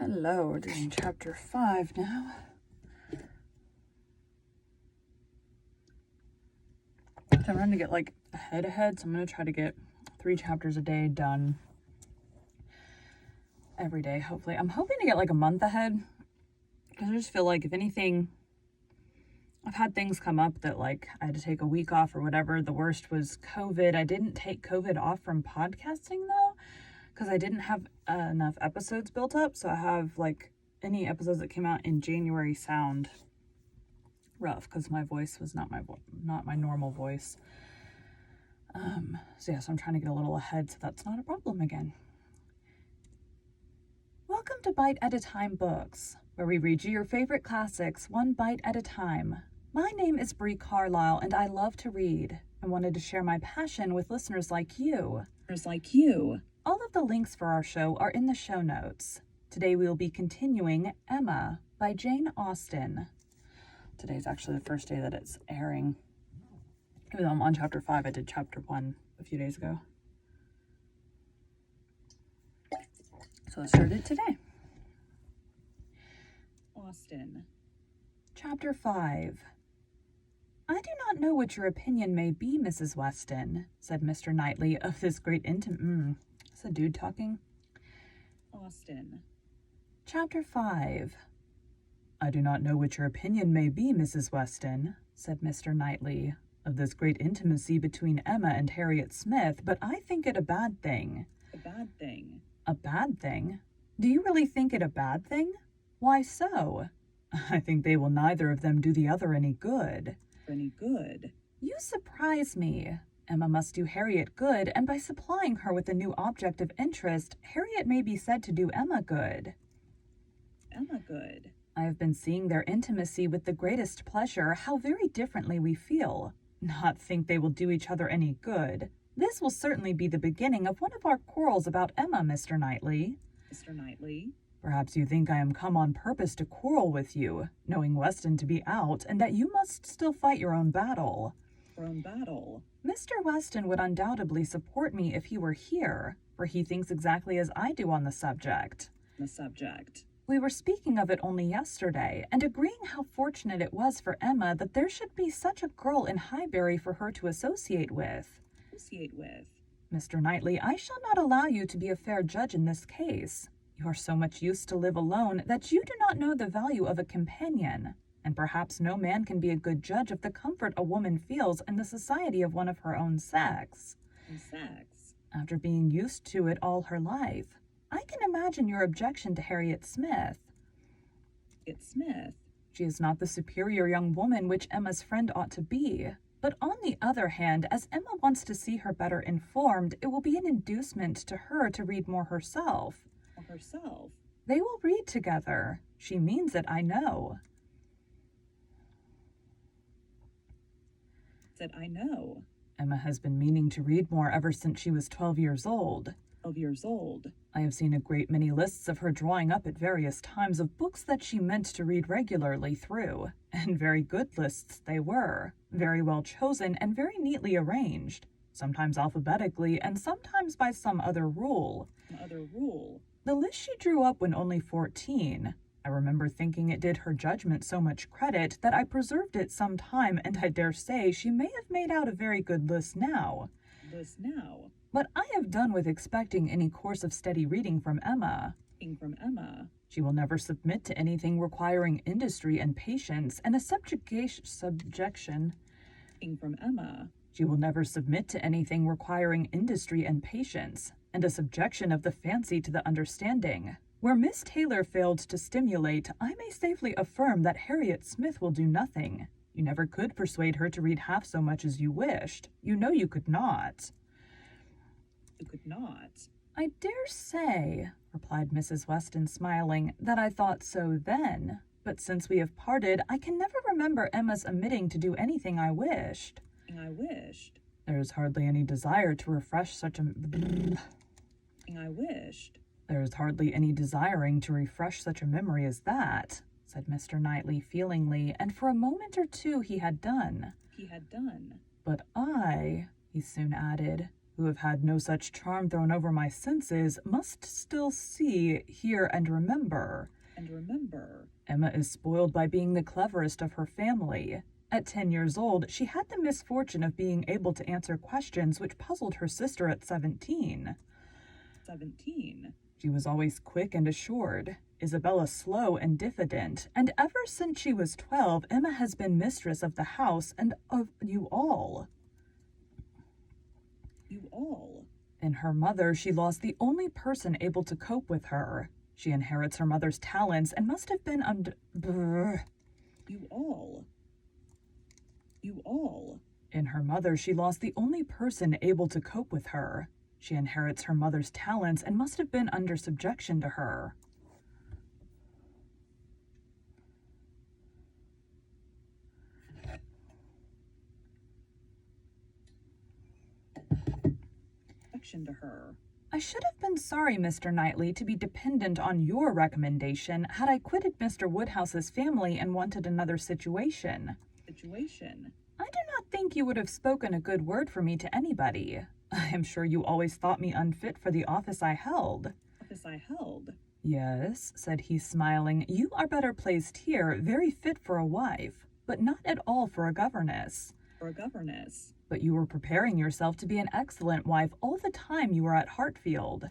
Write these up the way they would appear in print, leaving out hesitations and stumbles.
Hello, we're doing chapter 5 now. So I'm trying to get like ahead, so I'm going to try to get 3 chapters a day done every day, hopefully. I'm hoping to get like a month ahead, because I just feel like if anything, I've had things come up that like I had to take a week off or whatever. The worst was COVID. I didn't take COVID off from podcasting though, because I didn't have enough episodes built up, so I have like any episodes that came out in January sound rough because my voice was not my normal voice. So I'm trying to get a little ahead so that's not a problem again. Welcome to Bite at a Time Books, where we read you your favorite classics one bite at a time. My name is Brie Carlisle, and I love to read. I wanted to share my passion with listeners like you. All of the links for our show are in the show notes. Today we will be continuing Emma by Jane Austen. Today's actually the first day that it's airing. Even though I'm on chapter 5, I did chapter 1 a few days ago. So let's start it today. Austen. Chapter 5. I do not know what your opinion may be, Mrs. Weston, said Mr. Knightley of this great Is a dude talking? Austen. Chapter 5. I do not know what your opinion may be, Mrs. Weston, said Mr. Knightley, of this great intimacy between Emma and Harriet Smith, but I think it a bad thing. A bad thing. A bad thing? Do you really think it a bad thing? Why so? I think they will neither of them do the other any good. Any good? You surprise me. Emma must do Harriet good, and by supplying her with a new object of interest, Harriet may be said to do Emma good. Emma good. I have been seeing their intimacy with the greatest pleasure. How very differently we feel. Not think they will do each other any good. This will certainly be the beginning of one of our quarrels about Emma, Mr. Knightley. Mr. Knightley. Perhaps you think I am come on purpose to quarrel with you, knowing Weston to be out, and that you must still fight your own battle. Your own battle. Mr. Weston would undoubtedly support me if he were here, for he thinks exactly as I do on the subject. We were speaking of it only yesterday, and agreeing how fortunate it was for Emma that there should be such a girl in Highbury for her to associate with. Mr. Knightley, I shall not allow you to be a fair judge in this case. You are so much used to live alone that you do not know the value of a companion, and perhaps no man can be a good judge of the comfort a woman feels in the society of one of her own sex. After being used to it all her life, I can imagine your objection to Harriet Smith. She is not the superior young woman which Emma's friend ought to be. But on the other hand, as Emma wants to see her better informed, it will be an inducement to her to read more herself. They will read together. She means it, I know. Emma has been meaning to read more ever since she was 12 years old. I have seen a great many lists of her drawing up at various times of books that she meant to read regularly through, and very good lists they were, very well chosen and very neatly arranged, sometimes alphabetically and sometimes by some other rule. The list she drew up when only 14. I remember thinking it did her judgment so much credit that I preserved it some time, and I dare say she may have made out a very good list now. But I have done with expecting any course of steady reading from Emma. She will never submit to anything requiring industry and patience and a subjection. She will never submit to anything requiring industry and patience and a subjection of the fancy to the understanding. Where Miss Taylor failed to stimulate, I may safely affirm that Harriet Smith will do nothing. You never could persuade her to read half so much as you wished. You know you could not. I dare say, replied Mrs. Weston, smiling, that I thought so then. But since we have parted, I can never remember Emma's omitting to do anything I wished. There is hardly any desire to refresh such a... There is hardly any desiring to refresh such a memory as that, said Mr. Knightley feelingly, and for a moment or two he had done. But I, he soon added, who have had no such charm thrown over my senses, must still see, hear, and remember. And remember. Emma is spoiled by being the cleverest of her family. At 10 years old, she had the misfortune of being able to answer questions which puzzled her sister at 17. 17. She was always quick and assured, Isabella slow and diffident, and ever since she was 12, Emma has been mistress of the house and of you all. You all. In her mother, she lost the only person able to cope with her. She inherits her mother's talents and must have been You all. You all. In her mother, she lost the only person able to cope with her. She inherits her mother's talents and must have been under subjection to her. To her. I should have been sorry, Mr. Knightley, to be dependent on your recommendation had I quitted Mr. Woodhouse's family and wanted another situation. I do not think you would have spoken a good word for me to anybody. I am sure you always thought me unfit for the office I held. Yes, said he, smiling, you are better placed here, very fit for a wife, but not at all for a governess. But you were preparing yourself to be an excellent wife all the time you were at Hartfield.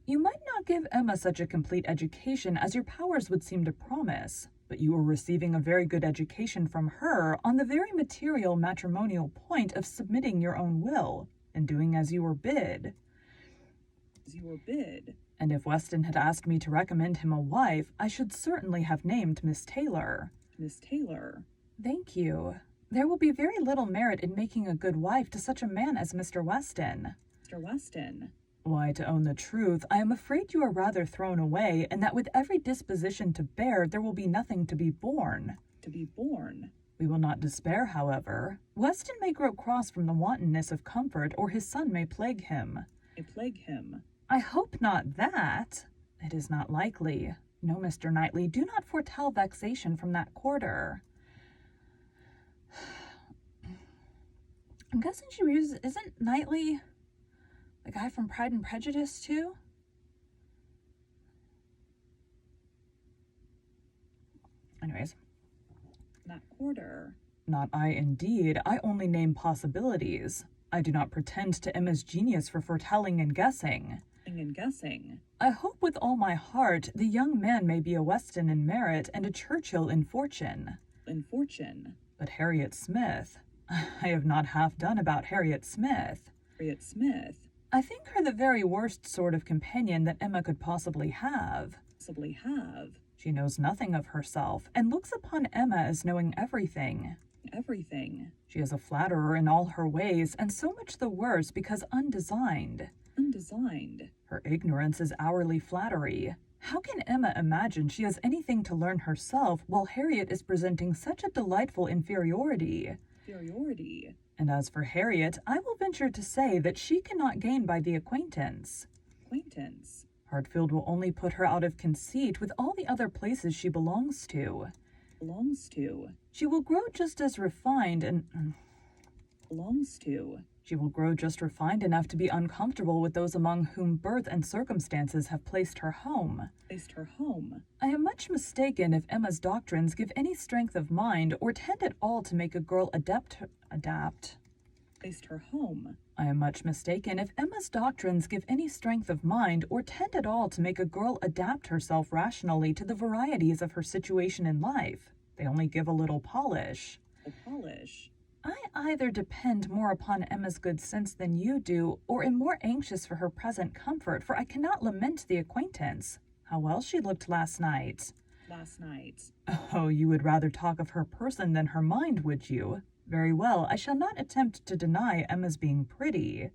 You might not give Emma such a complete education as your powers would seem to promise, but you were receiving a very good education from her on the very material matrimonial point of submitting your own will and doing as you were bid. And if Weston had asked me to recommend him a wife, I should certainly have named Miss Taylor. Thank you. There will be very little merit in making a good wife to such a man as Mr. Weston. Why, to own the truth, I am afraid you are rather thrown away, and that with every disposition to bear, there will be nothing to be borne. We will not despair, however. Weston may grow cross from the wantonness of comfort, or his son may plague him. I hope not that. It is not likely. No, Mr. Knightley, do not foretell vexation from that quarter. I'm guessing isn't Knightley the guy from Pride and Prejudice too? Anyways. That quarter. Not I indeed. I only name possibilities. I do not pretend to Emma's genius for foretelling and guessing. I hope with all my heart the young man may be a Weston in merit and a Churchill in fortune. But Harriet Smith... I have not half done about Harriet Smith. I think her the very worst sort of companion that Emma could possibly have. She knows nothing of herself, and looks upon Emma as knowing everything. She is a flatterer in all her ways, and so much the worse because undesigned. Her ignorance is hourly flattery. How can Emma imagine she has anything to learn herself while Harriet is presenting such a delightful inferiority? And as for Harriet, I will venture to say that she cannot gain by the acquaintance. Hartfield will only put her out of conceit with all the other places she belongs to. She will grow just as refined and... She will grow just refined enough to be uncomfortable with those among whom birth and circumstances have placed her home. I am much mistaken if Emma's doctrines give any strength of mind or tend at all to make a girl adapt. I am much mistaken if Emma's doctrines give any strength of mind or tend at all to make a girl adapt herself rationally to the varieties of her situation in life. They only give a little polish. I either depend more upon Emma's good sense than you do, or am more anxious for her present comfort, for I cannot lament the acquaintance. How well she looked last night. Oh, you would rather talk of her person than her mind, would you? Very well, I shall not attempt to deny Emma's being pretty.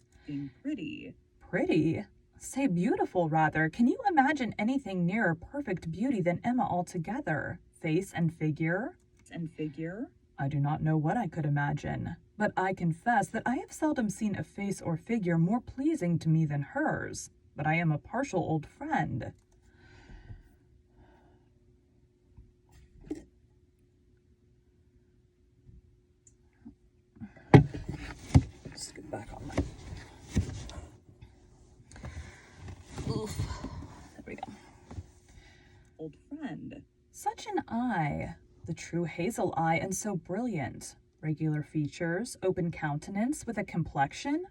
Pretty? Say beautiful, rather. Can you imagine anything nearer perfect beauty than Emma altogether? Face and figure? I do not know what I could imagine, but I confess that I have seldom seen a face or figure more pleasing to me than hers. But I am a partial old friend. Just get back on my old friend. Such an eye, the true hazel eye, and so brilliant. Regular features, open countenance, with a complexion.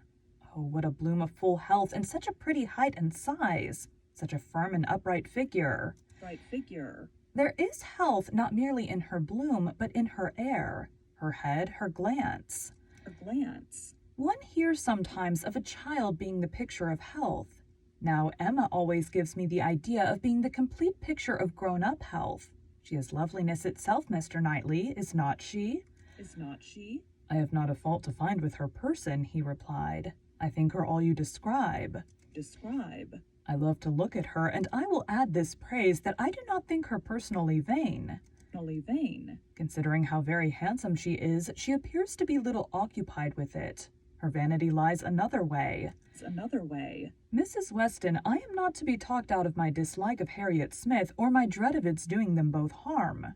Oh, what a bloom of full health, and such a pretty height and size. Such a firm and upright figure. Bright figure. There is health not merely in her bloom, but in her air, her head, her glance. Her glance. One hears sometimes of a child being the picture of health. Now, Emma always gives me the idea of being the complete picture of grown-up health. She is loveliness itself, Mr. Knightley, is not she? Is not she? I have not a fault to find with her person, he replied. I think her all you describe. Describe. I love to look at her, and I will add this praise that I do not think her personally vain. Personally vain. Considering how very handsome she is, she appears to be little occupied with it. Her vanity lies another way. It's another way. Mrs. Weston, I am not to be talked out of my dislike of Harriet Smith or my dread of its doing them both harm.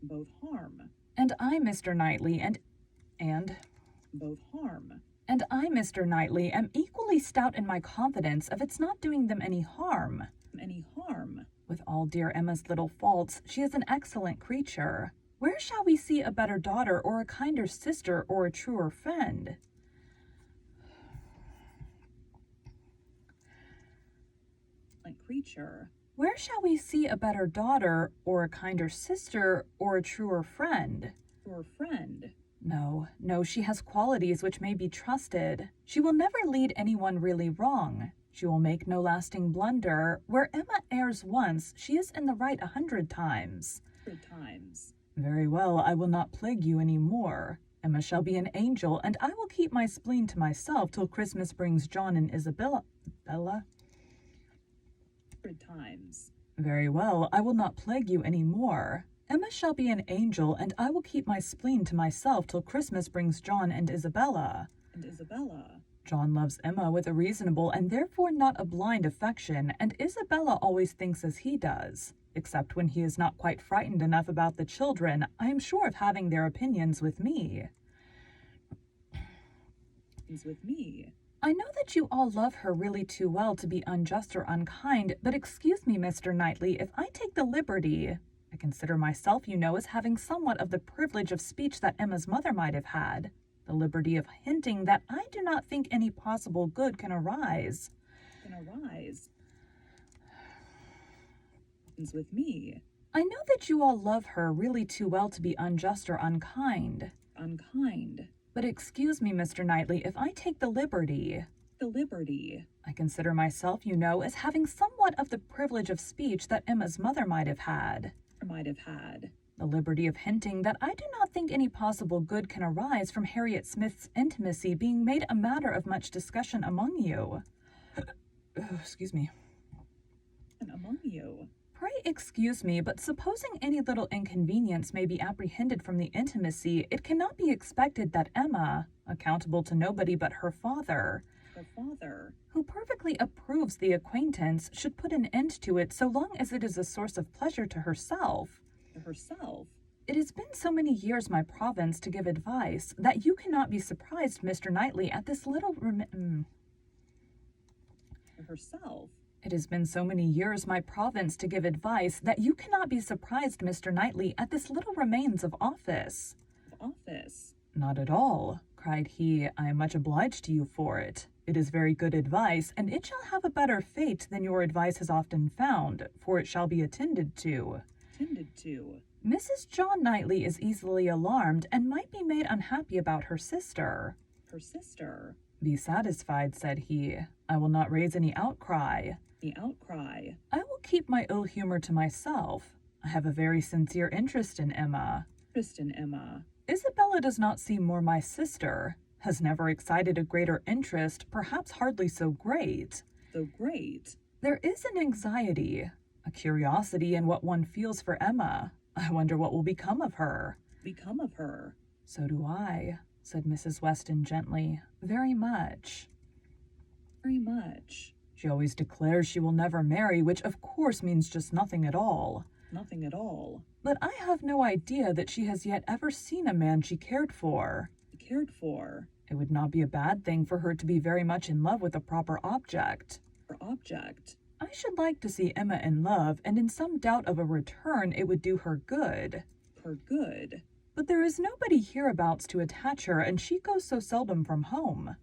Both harm. And I, Mr. Knightley, and both harm. And I, Mr. Knightley, am equally stout in my confidence of its not doing them any harm. Any harm. With all dear Emma's little faults, she is an excellent creature. Where shall we see a better daughter, or a kinder sister, or a truer friend? Like creature. Where shall we see a better daughter, or a kinder sister, or a truer friend? Truer friend. No, she has qualities which may be trusted. She will never lead anyone really wrong. She will make no lasting blunder. Where Emma errs once, she is in the right 100 times. 100 times. Very well, I will not plague you any more. Emma shall be an angel, and I will keep my spleen to myself till Christmas brings John and Isabella. 100 times. Very well, I will not plague you any more. Emma shall be an angel, and I will keep my spleen to myself till Christmas brings John and Isabella. And Isabella. John loves Emma with a reasonable and therefore not a blind affection, and Isabella always thinks as he does. Except when he is not quite frightened enough about the children, I am sure of having their opinions with me. With me. I know that you all love her really too well to be unjust or unkind, but excuse me, Mr. Knightley, if I take the liberty. I consider myself, you know, as having somewhat of the privilege of speech that Emma's mother might have had, the liberty of hinting that I do not think any possible good can arise. With me. I know that you all love her really too well to be unjust or unkind. Unkind. But excuse me, Mr. Knightley, if I take the liberty. The liberty. I consider myself, you know, as having somewhat of the privilege of speech that Emma's mother might have had. The liberty of hinting that I do not think any possible good can arise from Harriet Smith's intimacy being made a matter of much discussion among you. Excuse me. And among you. Pray excuse me, but supposing any little inconvenience may be apprehended from the intimacy, it cannot be expected that Emma, accountable to nobody but her father, who perfectly approves the acquaintance, should put an end to it so long as it is a source of pleasure to herself. It has been so many years my province to give advice that you cannot be surprised, Mr. Knightley, at this little It has been so many years my province to give advice that you cannot be surprised, Mr. Knightley, at this little remains of office. Not at all, cried he. I am much obliged to you for it. It is very good advice, and it shall have a better fate than your advice has often found, for it shall be attended to. Mrs. John Knightley is easily alarmed, and might be made unhappy about her sister. Be satisfied, said he. I will not raise any outcry. I will keep my ill humor to myself. I have a very sincere interest in Emma. Isabella does not seem more my sister, has never excited a greater interest, perhaps hardly so great. There is an anxiety, a curiosity in what one feels for Emma. I wonder what will become of her. So do I, said Mrs. Weston gently. Very much. She always declares she will never marry, which of course means just nothing at all. But I have no idea that she has yet ever seen a man she cared for. It would not be a bad thing for her to be very much in love with a proper object. I should like to see Emma in love, and in some doubt of a return it would do her good. Her good. But there is nobody hereabouts to attach her, and she goes so seldom from home.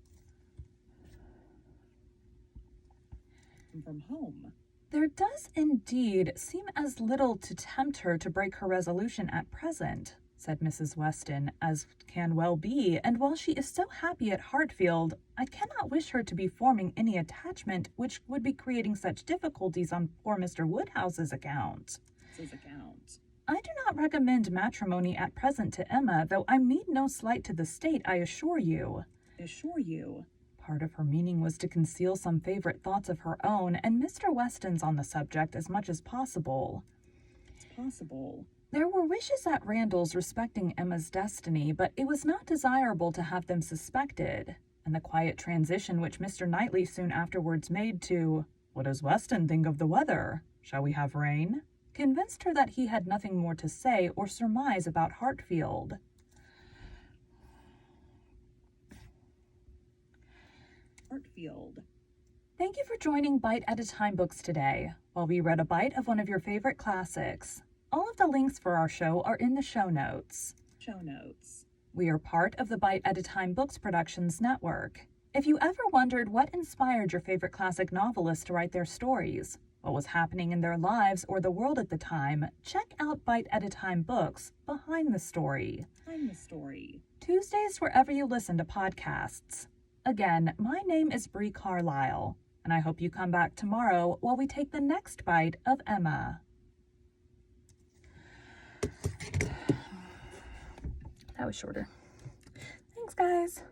From home. There does indeed seem as little to tempt her to break her resolution at present, said Mrs. Weston, as can well be, and while she is so happy at Hartfield, I cannot wish her to be forming any attachment which would be creating such difficulties on poor Mr. Woodhouse's account. I do not recommend matrimony at present to Emma, though I mean no slight to the state, I assure you. Part of her meaning was to conceal some favorite thoughts of her own and Mr. Weston's on the subject as much as possible. There were wishes at Randalls respecting Emma's destiny, but it was not desirable to have them suspected, and the quiet transition which Mr. Knightley soon afterwards made to, "What does Weston think of the weather? Shall we have rain?" convinced her that he had nothing more to say or surmise about Hartfield. Thank you for joining Bite at a Time Books today, while we read a bite of one of your favorite classics. All of the links for our show are in the show notes. We are part of the Bite at a Time Books Productions Network. If you ever wondered what inspired your favorite classic novelists to write their stories, what was happening in their lives or the world at the time, check out Bite at a Time Books Behind the Story. Tuesdays wherever you listen to podcasts. Again, my name is Bree Carlisle, and I hope you come back tomorrow while we take the next bite of Emma. That was shorter. Thanks, guys.